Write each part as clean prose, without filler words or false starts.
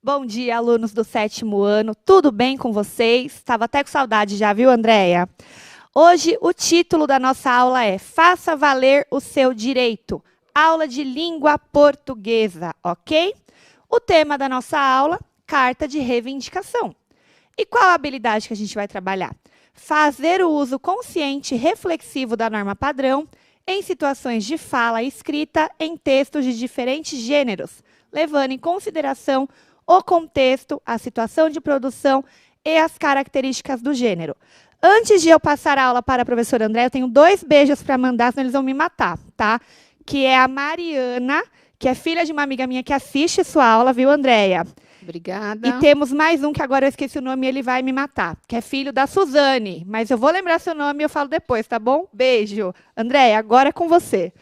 Bom dia, alunos do 7º ano. Tudo bem com vocês? Estava até com saudade já, viu, Andréia? Hoje, o título da nossa aula é Faça Valer o Seu Direito. Aula de Língua Portuguesa, ok? O tema da nossa aula, Carta de Reivindicação. E qual a habilidade que a gente vai trabalhar? Fazer o uso consciente e reflexivo da norma padrão em situações de fala e escrita em textos de diferentes gêneros, levando em consideração o contexto, a situação de produção e as características do gênero. Antes de eu passar a aula para a professora André, eu tenho 2 beijos para mandar, senão eles vão me matar, tá? Que é a Mariana, que é filha de uma amiga minha que assiste sua aula, viu, Andréia? Obrigada. E temos mais um, que agora eu esqueci o nome e ele vai me matar, que é filho da Suzane. Mas eu vou lembrar seu nome e eu falo depois, tá bom? Beijo. Andréia, agora é com você.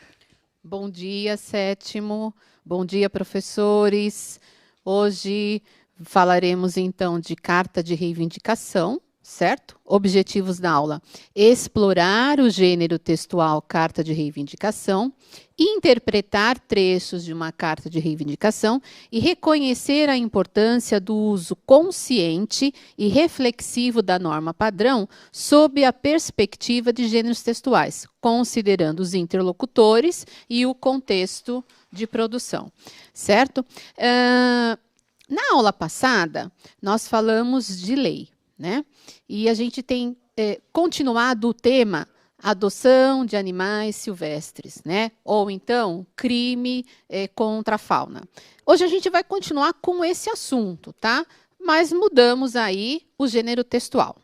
Bom dia, 7º. Bom dia, professores. Hoje falaremos, então, de carta de reivindicação, certo? Objetivos da aula: explorar o gênero textual carta de reivindicação, interpretar trechos de uma carta de reivindicação e reconhecer a importância do uso consciente e reflexivo da norma padrão sob a perspectiva de gêneros textuais, considerando os interlocutores e o contexto de produção, certo? Na aula passada, nós falamos de lei, né? E a gente tem continuado o tema adoção de animais silvestres, né? Ou então, crime contra a fauna. Hoje a gente vai continuar com esse assunto, tá? Mas mudamos aí o gênero textual.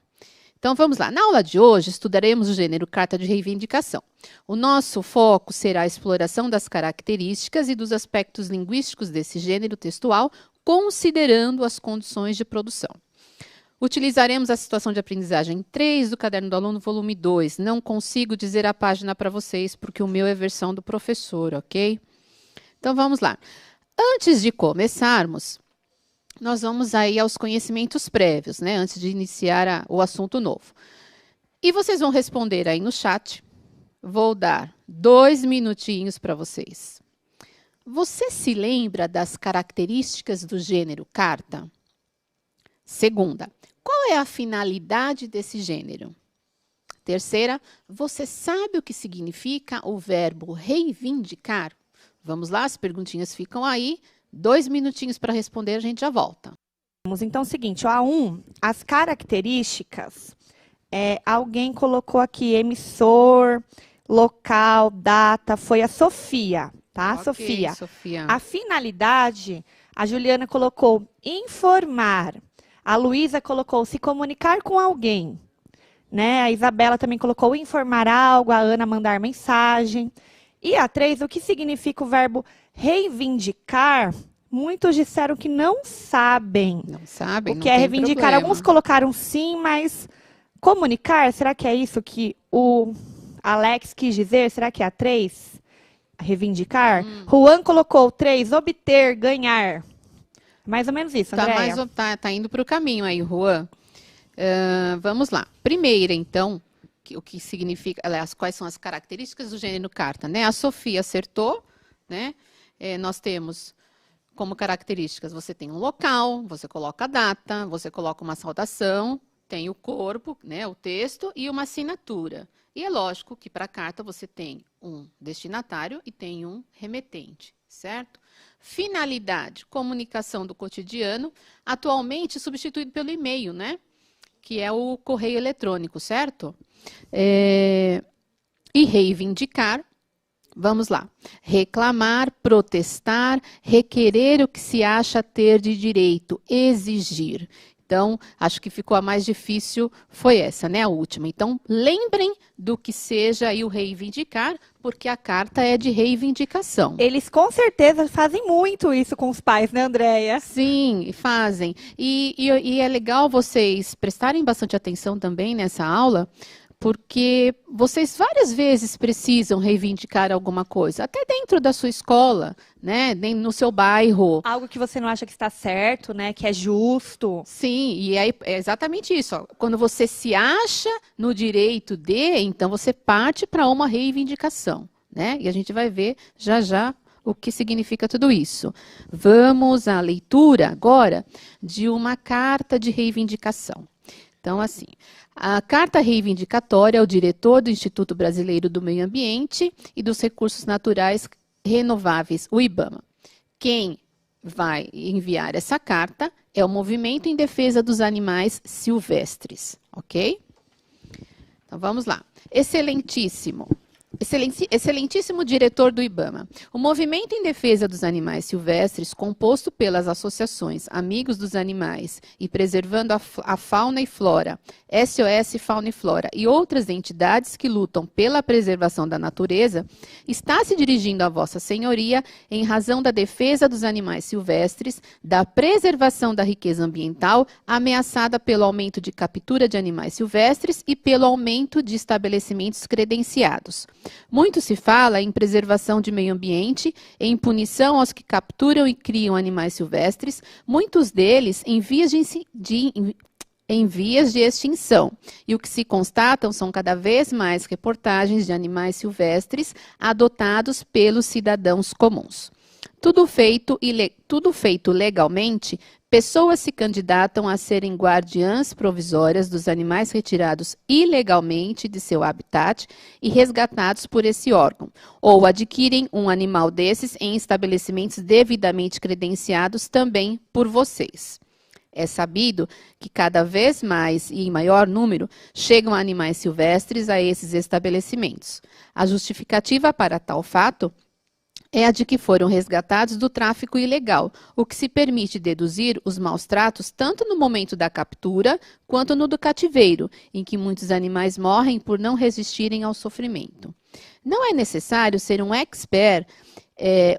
Então, vamos lá. Na aula de hoje, estudaremos o gênero carta de reivindicação. O nosso foco será a exploração das características e dos aspectos linguísticos desse gênero textual, considerando as condições de produção. Utilizaremos a situação de aprendizagem 3 do Caderno do Aluno, volume 2. Não consigo dizer a página para vocês, porque o meu é versão do professor, ok? Então, vamos lá. Antes de começarmos, nós vamos aí aos conhecimentos prévios, né? Antes de iniciar o assunto novo. E vocês vão responder aí no chat. Vou dar 2 minutinhos para vocês. Você se lembra das características do gênero carta? Segunda, qual é a finalidade desse gênero? Terceira, você sabe o que significa o verbo reivindicar? Vamos lá, as perguntinhas ficam aí. 2 minutinhos para responder, a gente já volta. Então, é o seguinte, ó, A1, as características, alguém colocou aqui emissor, local, data, foi a Sofia, tá, Okay, Sofia? A finalidade, a Juliana colocou informar, a Luísa colocou se comunicar com alguém, né? A Isabela também colocou informar algo, a Ana mandar mensagem. E a 3, o que significa o verbo reivindicar? Muitos disseram que não sabem. Não sabem, o que é reivindicar. Problema. Alguns colocaram sim, mas comunicar, será que é isso que o Alex quis dizer? Será que é a 3? Reivindicar? Juan colocou 3, obter, ganhar. Mais ou menos isso, Andréia. Tá indo para o caminho aí, Juan. Vamos lá. Primeiro, então, o que significa, aliás, quais são as características do gênero carta, né? A Sofia acertou, né? Nós temos como características, você tem um local, você coloca a data, você coloca uma saudação, tem o corpo, né, o texto e uma assinatura. E é lógico que para a carta você tem um destinatário e tem um remetente, certo? Finalidade, comunicação do cotidiano, atualmente substituído pelo e-mail, né? Que é o correio eletrônico, certo? E reivindicar, vamos lá. Reclamar, protestar, requerer o que se acha ter de direito, exigir. Então, acho que ficou a mais difícil, foi essa, né? A última. Então, lembrem do que seja aí o reivindicar, porque a carta é de reivindicação. Eles com certeza fazem muito isso com os pais, né, Andréia? Sim, fazem. E é legal vocês prestarem bastante atenção também nessa aula, porque vocês várias vezes precisam reivindicar alguma coisa, até dentro da sua escola, né, no seu bairro. Algo que você não acha que está certo, né, que é justo. Sim, e aí é exatamente isso. Ó. Quando você se acha no direito de, então você parte para uma reivindicação, né? E a gente vai ver já já o que significa tudo isso. Vamos à leitura agora de uma carta de reivindicação. Então, assim, a carta reivindicatória ao diretor do Instituto Brasileiro do Meio Ambiente e dos Recursos Naturais Renováveis, o IBAMA. Quem vai enviar essa carta é o Movimento em Defesa dos Animais Silvestres, ok? Então, vamos lá. Excelentíssimo diretor do IBAMA, o Movimento em Defesa dos Animais Silvestres, composto pelas associações Amigos dos Animais e Preservando a Fauna e Flora, SOS Fauna e Flora e outras entidades que lutam pela preservação da natureza, está se dirigindo a Vossa Senhoria em razão da defesa dos animais silvestres, da preservação da riqueza ambiental ameaçada pelo aumento de captura de animais silvestres e pelo aumento de estabelecimentos credenciados. Muito se fala em preservação de meio ambiente, em punição aos que capturam e criam animais silvestres, muitos deles em vias de extinção. E o que se constatam são cada vez mais reportagens de animais silvestres adotados pelos cidadãos comuns. Tudo feito legalmente, pessoas se candidatam a serem guardiãs provisórias dos animais retirados ilegalmente de seu habitat e resgatados por esse órgão, ou adquirem um animal desses em estabelecimentos devidamente credenciados também por vocês. É sabido que cada vez mais e em maior número chegam animais silvestres a esses estabelecimentos. A justificativa para tal fato é a de que foram resgatados do tráfico ilegal, o que se permite deduzir os maus tratos tanto no momento da captura quanto no do cativeiro, em que muitos animais morrem por não resistirem ao sofrimento. Não é necessário ser um expert,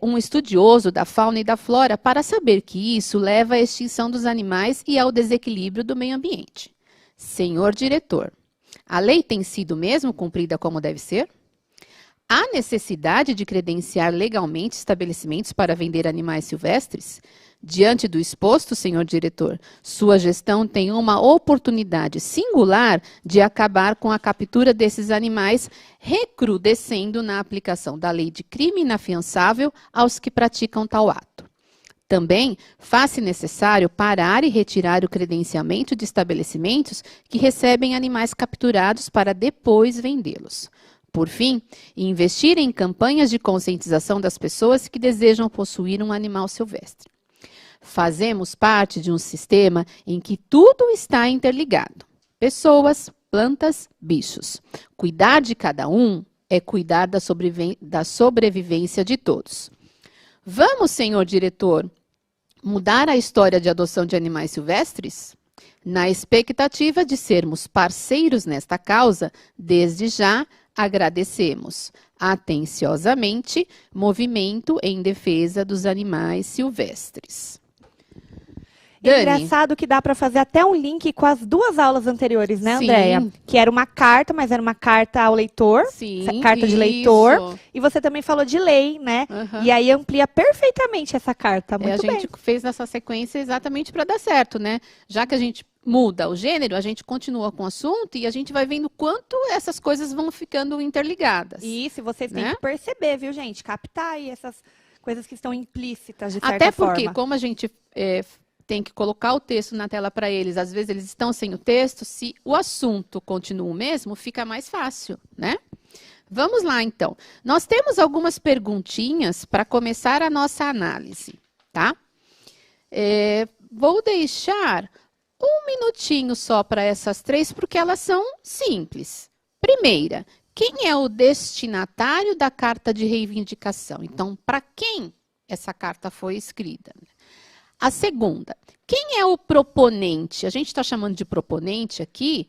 um estudioso da fauna e da flora para saber que isso leva à extinção dos animais e ao desequilíbrio do meio ambiente. Senhor diretor, a lei tem sido mesmo cumprida como deve ser? Há necessidade de credenciar legalmente estabelecimentos para vender animais silvestres? Diante do exposto, senhor diretor, sua gestão tem uma oportunidade singular de acabar com a captura desses animais, recrudescendo na aplicação da lei de crime inafiançável aos que praticam tal ato. Também faz-se necessário parar e retirar o credenciamento de estabelecimentos que recebem animais capturados para depois vendê-los. Por fim, investir em campanhas de conscientização das pessoas que desejam possuir um animal silvestre. Fazemos parte de um sistema em que tudo está interligado. Pessoas, plantas, bichos. Cuidar de cada um é cuidar da sobrevivência de todos. Vamos, senhor diretor, mudar a história de adoção de animais silvestres? Na expectativa de sermos parceiros nesta causa, desde já, agradecemos. Atenciosamente, Movimento em Defesa dos Animais Silvestres. É engraçado que dá para fazer até um link com as duas aulas anteriores, né, Sim. Andréia? Que era uma carta, mas era uma carta ao leitor, Sim, carta de leitor. E você também falou de lei, né? Uhum. E aí amplia perfeitamente essa carta. Muito a gente fez nessa sequência exatamente para dar certo, né? Já que a gente muda o gênero, a gente continua com o assunto e a gente vai vendo quanto essas coisas vão ficando interligadas. Isso, vocês têm né? que perceber, viu, gente? Captar aí essas coisas que estão implícitas, de certa Até forma. porque, como a gente tem que colocar o texto na tela para eles, às vezes eles estão sem o texto, se o assunto continua o mesmo, fica mais fácil, né? Vamos lá, então. Nós temos algumas perguntinhas para começar a nossa análise, tá? Vou deixar um minutinho só para essas três, porque elas são simples. Primeira, quem é o destinatário da carta de reivindicação? Então, para quem essa carta foi escrita? A segunda, quem é o proponente? A gente está chamando de proponente aqui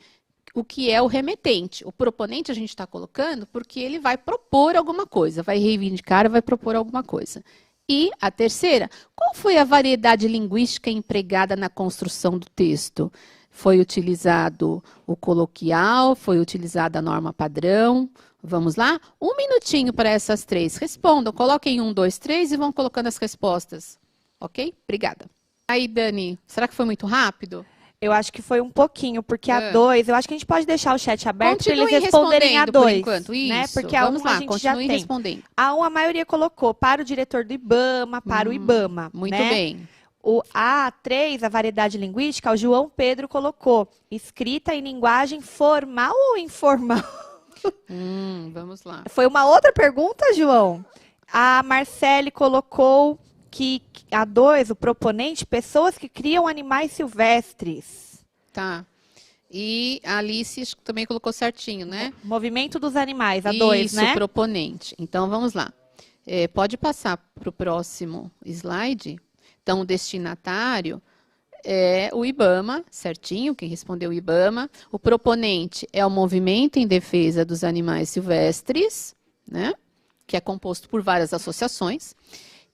o que é o remetente. O proponente a gente está colocando porque ele vai propor alguma coisa, vai reivindicar, vai propor alguma coisa. E a terceira, qual foi a variedade linguística empregada na construção do texto? Foi utilizado o coloquial, foi utilizada a norma padrão? Vamos lá? Um minutinho para essas três. Respondam, coloquem 1, 2, 3 e vão colocando as respostas. Ok? Obrigada. Aí, Dani, será que foi muito rápido? Eu acho que foi um pouquinho, porque a 2, eu acho que a gente pode deixar o chat aberto para eles Continuem responderem a respondendo por 2. enquanto. Né? Isso. Porque a Vamos 1 lá, a gente já continuem tem. respondendo. A 1 a maioria colocou para o diretor do IBAMA, para o IBAMA. Muito né? bem. A 3, a variedade linguística, o João Pedro colocou escrita em linguagem formal ou informal? Vamos lá. Foi uma outra pergunta, João? A Marcele colocou que a 2, o proponente, pessoas que criam animais silvestres. Tá. E a Alice também colocou certinho, né? Movimento dos animais, a 2, né? Isso, proponente. Então, vamos lá. Pode passar para o próximo slide. Então, o destinatário é o IBAMA, certinho, quem respondeu o IBAMA. O proponente é o Movimento em Defesa dos Animais Silvestres, né? Que é composto por várias associações.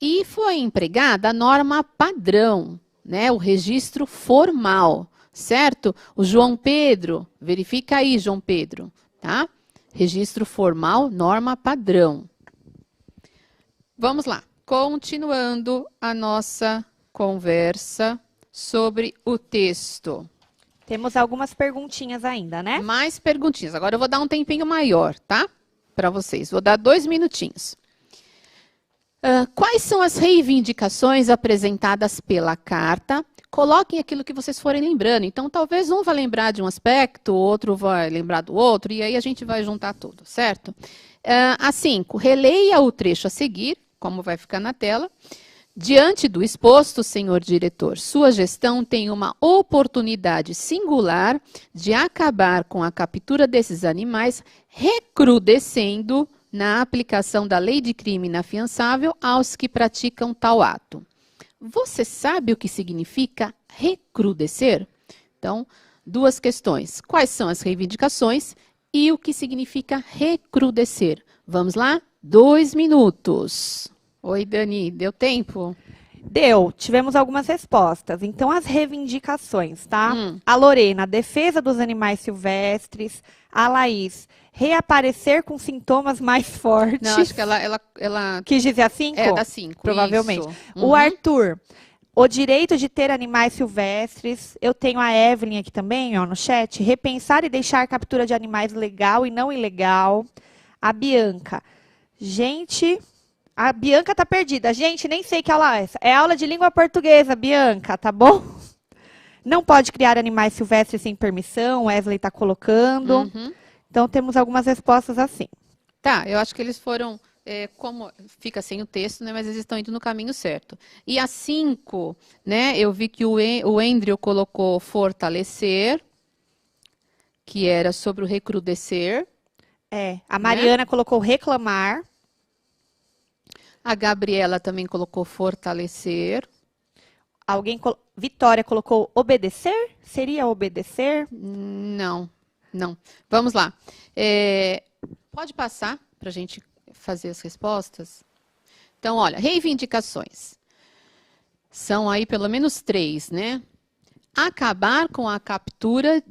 E foi empregada a norma padrão, né? O registro formal, certo? O João Pedro, verifica aí, João Pedro, tá? Registro formal, norma padrão. Vamos lá. Continuando a nossa conversa sobre o texto. Temos algumas perguntinhas ainda, né? Mais perguntinhas. Agora eu vou dar um tempinho maior, tá? Para vocês. Vou dar 2 minutinhos. Quais são as reivindicações apresentadas pela carta? Coloquem aquilo que vocês forem lembrando. Então, talvez um vai lembrar de um aspecto, o outro vai lembrar do outro, e aí a gente vai juntar tudo, certo? A 5, releia o trecho a seguir, como vai ficar na tela. Diante do exposto, senhor diretor, sua gestão tem uma oportunidade singular de acabar com a captura desses animais, recrudescendo na aplicação da lei de crime inafiançável aos que praticam tal ato. Você sabe o que significa recrudescer? Então, 2 questões. Quais são as reivindicações e o que significa recrudescer? Vamos lá? 2 minutos. Oi, Dani, deu tempo? Deu, tivemos algumas respostas. Então, as reivindicações, tá? A Lorena, defesa dos animais silvestres. A Laís, reaparecer com sintomas mais fortes. Não, acho que ela Quis dizer a 5? é da 5, provavelmente. isso. O Arthur, o direito de ter animais silvestres. Eu tenho a Evelyn aqui também, ó, no chat. Repensar e deixar a captura de animais legal e não ilegal. A Bianca, gente... A Bianca tá perdida. Gente, nem sei que aula é essa. É aula de língua portuguesa, Bianca, tá bom? Não pode criar animais silvestres sem permissão, Wesley tá colocando. Então, temos algumas respostas assim. Tá, eu acho que eles foram, como fica sem o texto, né, mas eles estão indo no caminho certo. E a 5, né, eu vi que o Andrew colocou fortalecer, que era sobre o recrudescer. A Mariana colocou reclamar. A Gabriela também colocou fortalecer. Vitória colocou obedecer? Seria obedecer? Não. Vamos lá. Pode passar para a gente fazer as respostas? Então, olha, reivindicações. São aí pelo menos 3, né? Acabar com a captura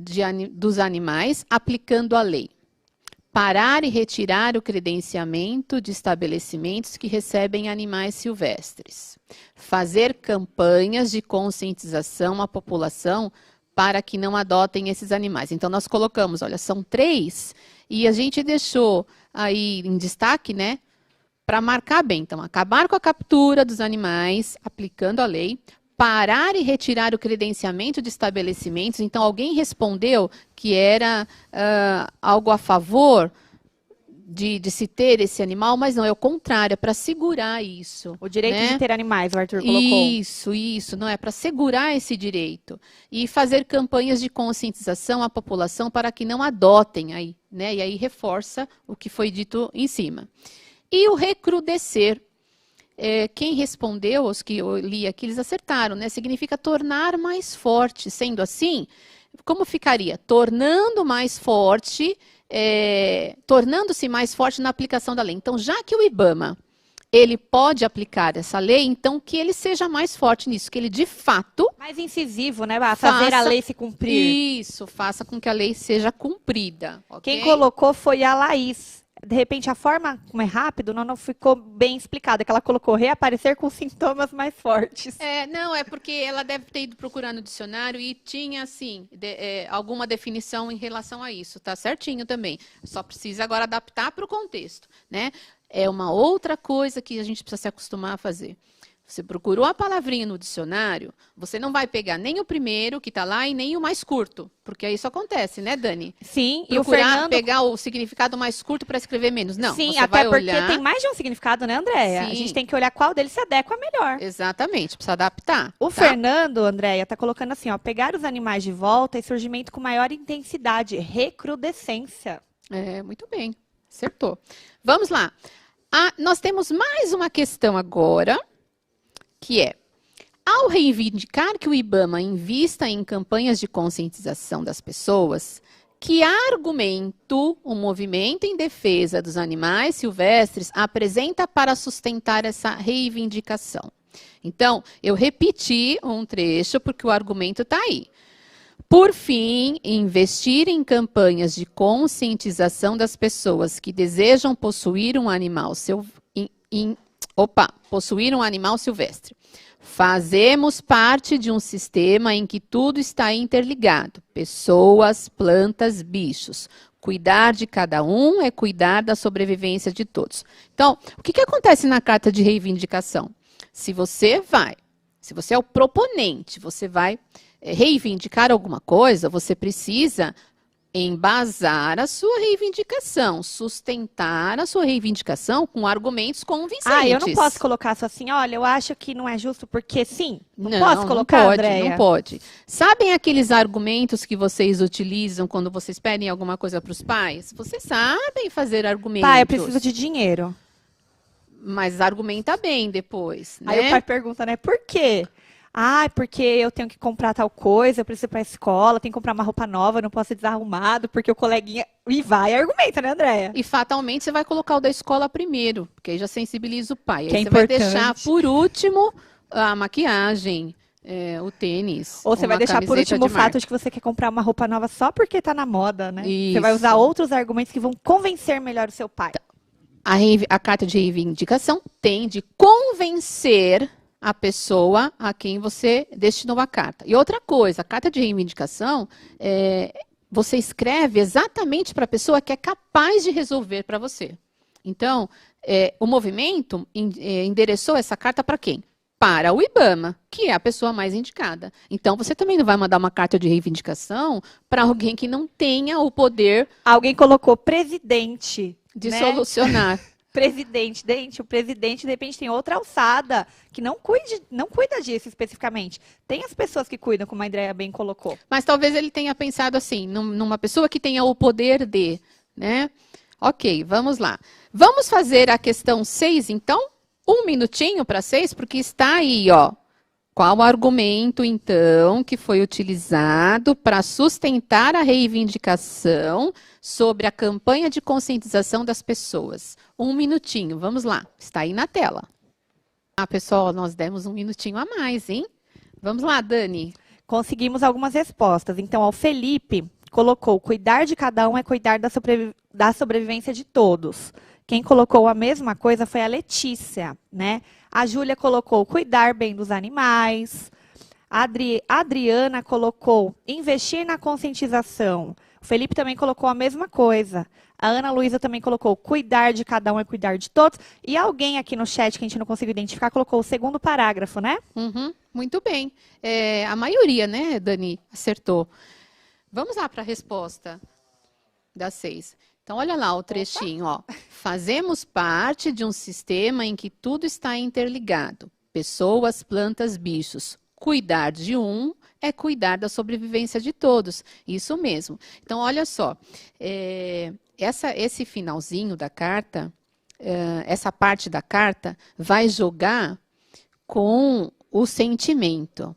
dos animais aplicando a lei. Parar e retirar o credenciamento de estabelecimentos que recebem animais silvestres. Fazer campanhas de conscientização à população para que não adotem esses animais. Então, nós colocamos, olha, são 3, e a gente deixou aí em destaque, né, para marcar bem. Então, acabar com a captura dos animais, aplicando a lei. Parar e retirar o credenciamento de estabelecimentos. Então, alguém respondeu que era algo a favor de se ter esse animal, mas não, é o contrário, é para segurar isso. O direito, né, de ter animais, o Arthur colocou. Isso, não é para segurar esse direito. E fazer campanhas de conscientização à população para que não adotem aí, né? E aí reforça o que foi dito em cima. E o recrudescer. Quem respondeu, os que eu li aqui, eles acertaram, né? Significa tornar mais forte. Sendo assim, como ficaria? Tornando mais forte, tornando-se mais forte na aplicação da lei. Então, já que o IBAMA, ele pode aplicar essa lei, então que ele seja mais forte nisso, que ele de fato... Mais incisivo, né? Fazer a lei se cumprir. Isso, faça com que a lei seja cumprida. Okay? Quem colocou foi a Laís. de repente, a forma como é rápido não ficou bem explicada, que ela colocou reaparecer com sintomas mais fortes. Não, é porque ela deve ter ido procurar no dicionário e tinha, assim, alguma definição em relação a isso, tá certinho também. Só precisa agora adaptar para o contexto, né? É uma outra coisa que a gente precisa se acostumar a fazer. Você procurou a palavrinha no dicionário, você não vai pegar nem o primeiro que está lá e nem o mais curto, porque isso acontece, né, Dani? Sim, Procurar e o Fernando... pegar o significado mais curto para escrever menos. Não, Sim, você até vai porque olhar... tem mais de um significado, né, Andréia? Sim. A gente tem que olhar qual deles se adequa melhor. Exatamente, precisa adaptar. O tá? Fernando, Andréia, tá colocando assim, ó, pegar os animais de volta e surgimento com maior intensidade, recrudescência. Muito bem, acertou. Vamos lá. Nós temos mais uma questão agora, que é, ao reivindicar que o IBAMA invista em campanhas de conscientização das pessoas, que argumento o movimento em defesa dos animais silvestres apresenta para sustentar essa reivindicação? Então, eu repeti um trecho porque o argumento está aí. Por fim, investir em campanhas de conscientização das pessoas que desejam possuir um animal silvestre. Fazemos parte de um sistema em que tudo está interligado. Pessoas, plantas, bichos. Cuidar de cada um é cuidar da sobrevivência de todos. Então, o que acontece na carta de reivindicação? Se você é o proponente, você vai reivindicar alguma coisa, você precisa embasar a sua reivindicação, sustentar a sua reivindicação com argumentos convincentes. Eu não posso colocar só assim, olha, eu acho que não é justo porque sim. Não posso colocar, não pode, Andréia? não pode. Sabem aqueles argumentos que vocês utilizam quando vocês pedem alguma coisa para os pais? Vocês sabem fazer argumentos. Pai, eu preciso de dinheiro. Mas argumenta bem depois, né? Aí o pai pergunta, né, por quê? Porque eu tenho que comprar tal coisa, eu preciso ir para a escola, tenho que comprar uma roupa nova, não posso ser desarrumado, porque o coleguinha... E vai e argumenta, né, Andréia? E fatalmente você vai colocar o da escola primeiro, porque aí já sensibiliza o pai. Que aí é você vai importante. deixar, por último, a maquiagem, o tênis. Ou você vai deixar por último o fato marca. de que você quer comprar uma roupa nova só porque está na moda, né? Isso. Você vai usar outros argumentos que vão convencer melhor o seu pai. A carta de reivindicação tem de convencer a pessoa a quem você destinou a carta. E outra coisa, a carta de reivindicação, você escreve exatamente para a pessoa que é capaz de resolver para você. Então, o movimento endereçou essa carta para quem? Para o IBAMA, que é a pessoa mais indicada. Então, você também não vai mandar uma carta de reivindicação para alguém que não tenha o poder... Alguém colocou presidente... de né? solucionar. O presidente, de repente, tem outra alçada que não cuida disso especificamente. Tem as pessoas que cuidam, como a Andréia bem colocou. Mas talvez ele tenha pensado assim, numa pessoa que tenha o poder de, né? Ok, vamos lá. Vamos fazer a questão 6, então? 1 minutinho para 6, porque está aí, ó. Qual o argumento, então, que foi utilizado para sustentar a reivindicação sobre a campanha de conscientização das pessoas? 1 minutinho, vamos lá. Está aí na tela. Pessoal, nós demos 1 minutinho a mais, hein? Vamos lá, Dani. Conseguimos algumas respostas. Então, o Felipe colocou, cuidar de cada um é cuidar da sobrevivência de todos. Quem colocou a mesma coisa foi a Letícia, né? A Júlia colocou cuidar bem dos animais. A Adriana colocou investir na conscientização. O Felipe também colocou a mesma coisa. A Ana Luísa também colocou cuidar de cada um é cuidar de todos. E alguém aqui no chat que a gente não conseguiu identificar colocou o segundo parágrafo, né? Uhum, muito bem. A maioria, né, Dani, acertou. Vamos lá para a resposta das 6. Então, olha lá o trechinho, ó. Fazemos parte de um sistema em que tudo está interligado. Pessoas, plantas, bichos. Cuidar de um é cuidar da sobrevivência de todos. Isso mesmo. Então, olha só. Esse finalzinho da carta, essa parte da carta, vai jogar com o sentimento,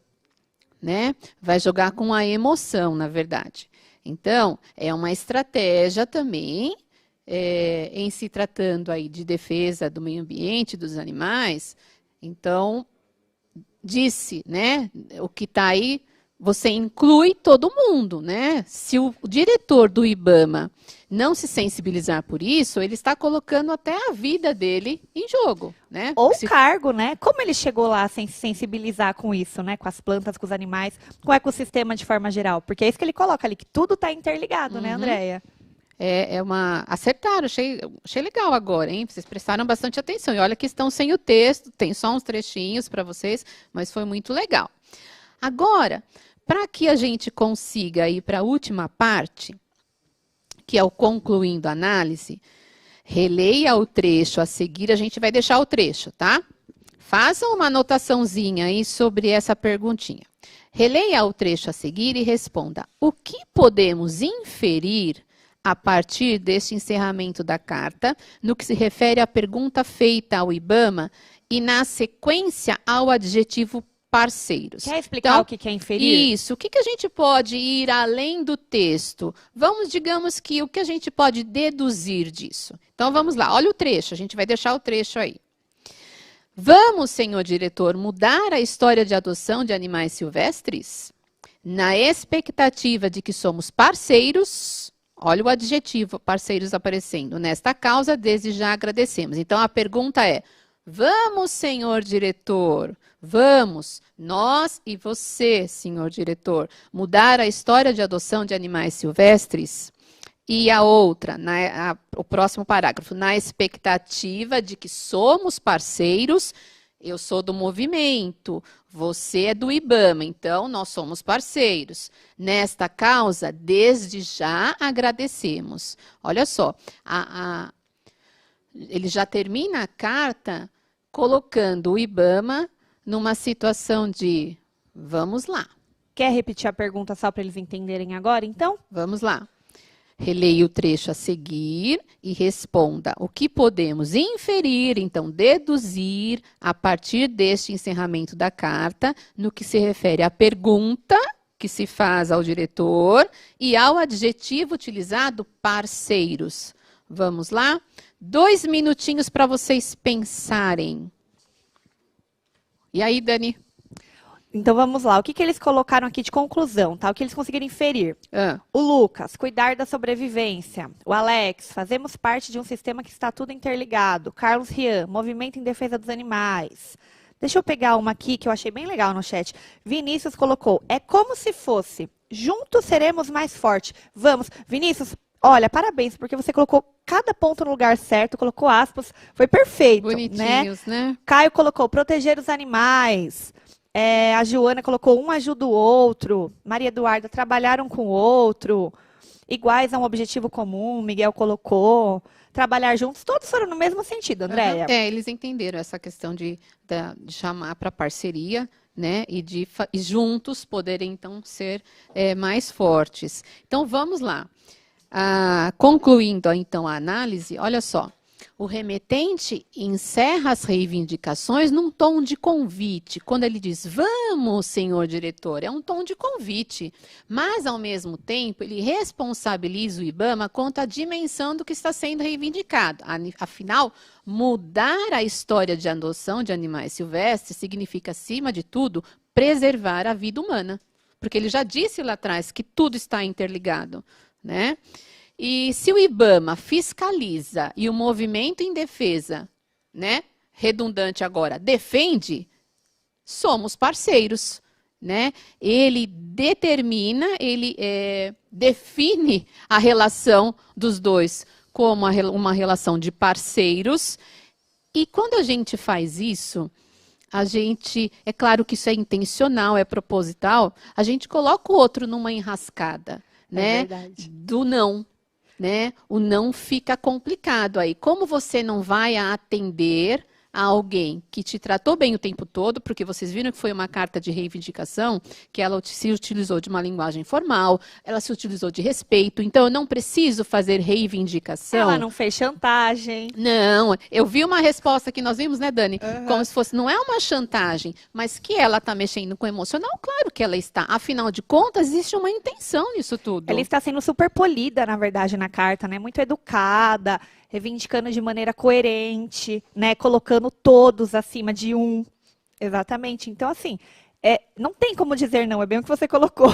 né? Vai jogar com a emoção, na verdade. Então, é uma estratégia também, em se tratando aí de defesa do meio ambiente, dos animais. Então, disse, né, o que está aí você inclui todo mundo, né? Se o diretor do IBAMA não se sensibilizar por isso, ele está colocando até a vida dele em jogo, né? Ou o cargo, né? Como ele chegou lá sem se sensibilizar com isso, né? Com as plantas, com os animais, com o ecossistema de forma geral. Porque é isso que ele coloca ali, que tudo está interligado, né, Andréia? Acertaram, achei legal agora, hein? Vocês prestaram bastante atenção. E olha que estão sem o texto, tem só uns trechinhos para vocês, mas foi muito legal. Agora, para que a gente consiga ir para a última parte, que é o concluindo a análise, releia o trecho a seguir, a gente vai deixar o trecho, tá? Façam uma anotaçãozinha aí sobre essa perguntinha. Releia o trecho a seguir e responda: o que podemos inferir a partir deste encerramento da carta, no que se refere à pergunta feita ao IBAMA e, na sequência, ao adjetivo parceiros. Quer explicar o que é inferir? Isso. O que a gente pode ir além do texto? Digamos que o que a gente pode deduzir disso? Então, vamos lá. Olha o trecho. A gente vai deixar o trecho aí. Vamos, senhor diretor, mudar a história de adoção de animais silvestres? Na expectativa de que somos parceiros... Olha o adjetivo parceiros aparecendo. Nesta causa, desde já agradecemos. Então, a pergunta é: vamos, senhor diretor, vamos, nós e você, senhor diretor, mudar a história de adoção de animais silvestres? E a outra, o próximo parágrafo, na expectativa de que somos parceiros. Eu sou do movimento, você é do IBAMA, então nós somos parceiros. Nesta causa, desde já agradecemos. Olha só, ele já termina a carta colocando o IBAMA numa situação de vamos lá. Quer repetir a pergunta só para eles entenderem agora, então? Vamos lá. Releia o trecho a seguir e responda o que podemos inferir, então deduzir, a partir deste encerramento da carta, no que se refere à pergunta que se faz ao diretor e ao adjetivo utilizado, parceiros. Vamos lá? 2 minutinhos para vocês pensarem. E aí, Dani? Então, vamos lá. O que eles colocaram aqui de conclusão, tá? O que eles conseguiram inferir? O Lucas, cuidar da sobrevivência. O Alex, fazemos parte de um sistema que está tudo interligado. Carlos Rian, movimento em defesa dos animais. Deixa eu pegar uma aqui que eu achei bem legal no chat. Vinícius colocou, é como se fosse, juntos seremos mais fortes. Vamos. Vinícius, olha, parabéns, porque você colocou cada ponto no lugar certo, colocou aspas, foi perfeito. Bonitinhos, né? Caio colocou, proteger os animais. A Joana colocou, um ajuda o outro. Maria Eduarda, trabalhar um com o outro. Iguais a um objetivo comum, Miguel colocou. Trabalhar juntos, todos foram no mesmo sentido, Andréia. Eles entenderam essa questão de chamar para parceria, né? E juntos poderem, então, ser mais fortes. Então, vamos lá. Concluindo, então, a análise, olha só. O remetente encerra as reivindicações num tom de convite. Quando ele diz, vamos, senhor diretor, é um tom de convite. Mas, ao mesmo tempo, ele responsabiliza o IBAMA quanto à dimensão do que está sendo reivindicado. Afinal, mudar a história de adoção de animais silvestres significa, acima de tudo, preservar a vida humana. Porque ele já disse lá atrás que tudo está interligado, né? E se o IBAMA fiscaliza e o movimento em defesa, né, redundante agora, defende, somos parceiros, né? Ele determina, ele define a relação dos dois como uma relação de parceiros. E quando a gente faz isso, é claro que isso é intencional, é proposital, a gente coloca o outro numa enrascada, né? Do não. Né? O não fica complicado aí. Como você não vai atender a alguém que te tratou bem o tempo todo, porque vocês viram que foi uma carta de reivindicação, que ela se utilizou de uma linguagem formal, ela se utilizou de respeito, então eu não preciso fazer reivindicação. Ela não fez chantagem. Não, eu vi uma resposta que nós vimos, né, Dani? Como se fosse, não é uma chantagem, mas que ela está mexendo com o emocional, claro que ela está. Afinal de contas, existe uma intenção nisso tudo. Ela está sendo super polida, na verdade, na carta, né? Muito educada, reivindicando de maneira coerente, né? Colocando todos acima de um. Exatamente. Então, assim, Não tem como dizer não, é bem o que você colocou.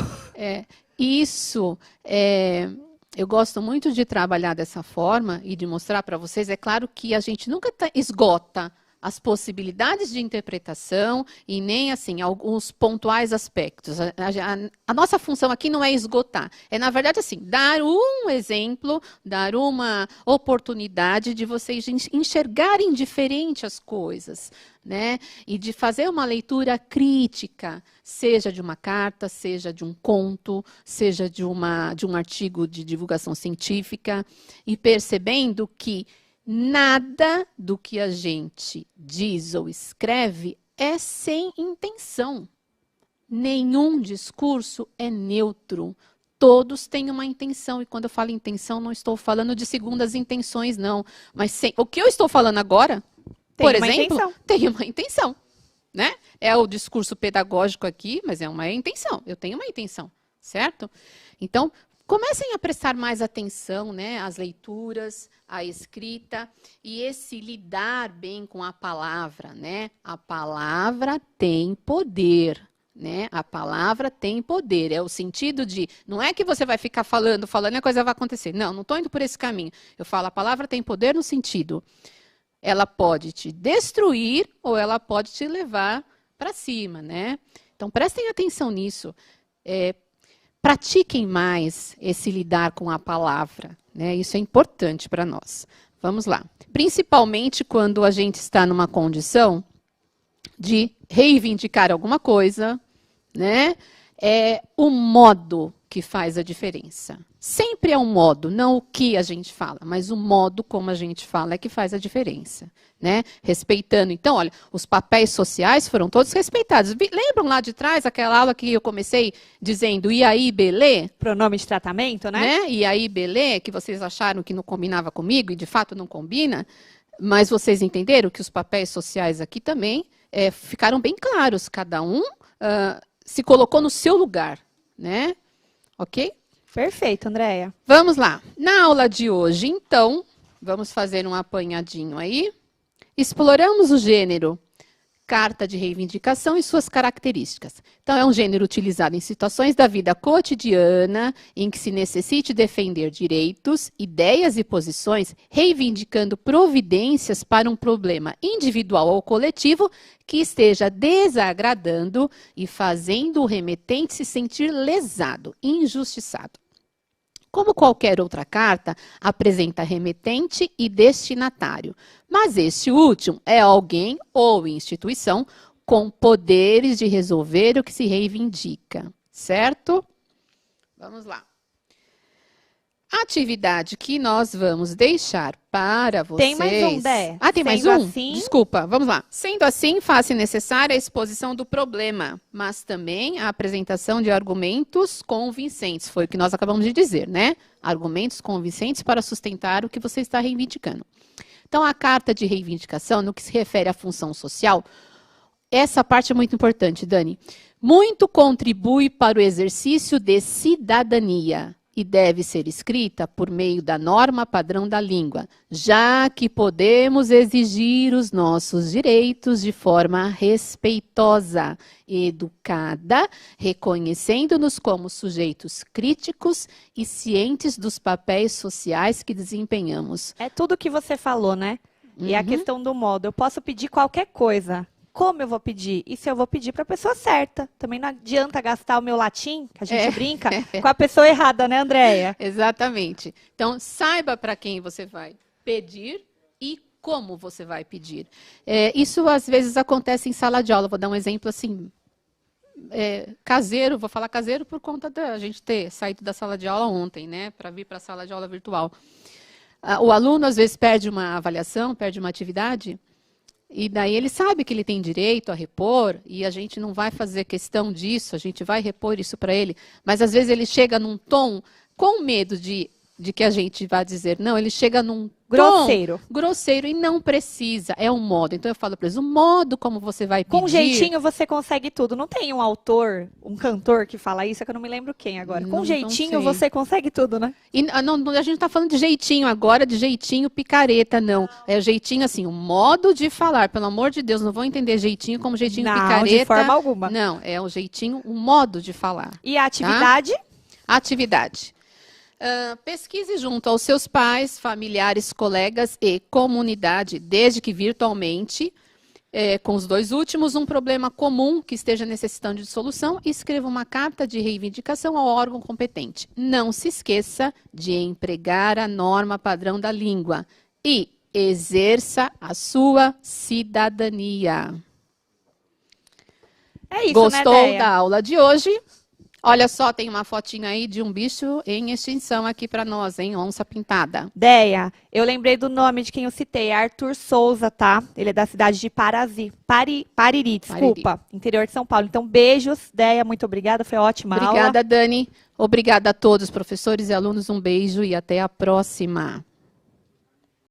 Isso, eu gosto muito de trabalhar dessa forma e de mostrar para vocês. É claro que a gente nunca esgota as possibilidades de interpretação e nem, assim, alguns pontuais aspectos. A nossa função aqui não é esgotar, é, na verdade, assim, dar um exemplo, dar uma oportunidade de vocês enxergarem diferente as coisas, né? E de fazer uma leitura crítica, seja de uma carta, seja de um conto, seja de um artigo de divulgação científica, e percebendo que nada do que a gente diz ou escreve é sem intenção. Nenhum discurso é neutro. Todos têm uma intenção. E quando eu falo intenção, não estou falando de segundas intenções, não. Mas o que eu estou falando agora, por exemplo, tem uma intenção. Né? É o discurso pedagógico aqui, mas é uma intenção. Eu tenho uma intenção, certo? Então, comecem a prestar mais atenção, né, às leituras, à escrita e esse lidar bem com a palavra, né? A palavra tem poder, né? A palavra tem poder. É o sentido de, não é que você vai ficar falando e a coisa vai acontecer. Não estou indo por esse caminho. Eu falo, a palavra tem poder no sentido, ela pode te destruir ou ela pode te levar para cima, né? Então, prestem atenção nisso. Pratiquem mais esse lidar com a palavra, né? Isso é importante para nós. Vamos lá. Principalmente quando a gente está numa condição de reivindicar alguma coisa, né? É o modo que faz a diferença. Sempre é um modo, não o que a gente fala, mas o modo como a gente fala é que faz a diferença, né? Respeitando. Então, olha, os papéis sociais foram todos respeitados. Lembram lá de trás aquela aula que eu comecei dizendo e aí, belê? Pronome de tratamento, né? E aí, belê, que vocês acharam que não combinava comigo e de fato não combina, mas vocês entenderam que os papéis sociais aqui também ficaram bem claros. Cada um se colocou no seu lugar, né? Ok? Perfeito, Andréia. Vamos lá. Na aula de hoje, então, vamos fazer um apanhadinho aí. Exploramos o gênero carta de reivindicação e suas características. Então, é um gênero utilizado em situações da vida cotidiana, em que se necessite defender direitos, ideias e posições, reivindicando providências para um problema individual ou coletivo que esteja desagradando e fazendo o remetente se sentir lesado, injustiçado. Como qualquer outra carta, apresenta remetente e destinatário. Mas este último é alguém ou instituição com poderes de resolver o que se reivindica. Certo? Vamos lá. A atividade que nós vamos deixar para vocês... Tem mais um, Dé. Tem mais um? Assim... Desculpa, vamos lá. Sendo assim, faça necessária a exposição do problema, mas também a apresentação de argumentos convincentes. Foi o que nós acabamos de dizer, né? Argumentos convincentes para sustentar o que você está reivindicando. Então, a carta de reivindicação, no que se refere à função social, essa parte é muito importante, Dani. Muito contribui para o exercício de cidadania e deve ser escrita por meio da norma padrão da língua, já que podemos exigir os nossos direitos de forma respeitosa, educada, reconhecendo-nos como sujeitos críticos e cientes dos papéis sociais que desempenhamos. É tudo o que você falou, né? E a questão do modo. Eu posso pedir qualquer coisa. Como eu vou pedir? E se eu vou pedir para a pessoa certa? Também não adianta gastar o meu latim, que a gente brinca, com a pessoa errada, né, Andréia? Exatamente. Então, saiba para quem você vai pedir e como você vai pedir. Isso, às vezes, acontece em sala de aula. Vou dar um exemplo, assim, caseiro. Vou falar caseiro por conta da gente ter saído da sala de aula ontem, né, para vir para a sala de aula virtual. O aluno, às vezes, perde uma avaliação, perde uma atividade... E daí ele sabe que ele tem direito a repor, e a gente não vai fazer questão disso, a gente vai repor isso para ele. Mas às vezes ele chega num tom com medo de de que a gente vai dizer, não, ele chega num Grosseiro. tom grosseiro e não precisa, é um modo. Então eu falo para eles, o modo como você vai pedir. Com jeitinho você consegue tudo. Não tem um autor, um cantor que fala isso, é que eu não me lembro quem agora. Com Não jeitinho sei. você consegue tudo, né? E a gente não está falando de jeitinho agora, de jeitinho picareta, não. É jeitinho assim, o modo de falar. Pelo amor de Deus, não vão entender jeitinho como jeitinho Não, picareta. de forma alguma. Não, é o jeitinho, o modo de falar. E a atividade? Atividade. Pesquise junto aos seus pais, familiares, colegas e comunidade, desde que virtualmente, com os dois últimos, um problema comum que esteja necessitando de solução e escreva uma carta de reivindicação ao órgão competente. Não se esqueça de empregar a norma padrão da língua e exerça a sua cidadania. É isso, Gostou né, Deia? da aula de hoje? Olha só, tem uma fotinha aí de um bicho em extinção aqui para nós, hein? Onça pintada. Deia, eu lembrei do nome de quem eu citei, Arthur Souza, tá? Ele é da cidade de Pariri, desculpa, interior de São Paulo. Então, beijos, Deia, muito obrigada, foi ótima aula. Obrigada, Dani. Obrigada a todos, professores e alunos. Um beijo e até a próxima.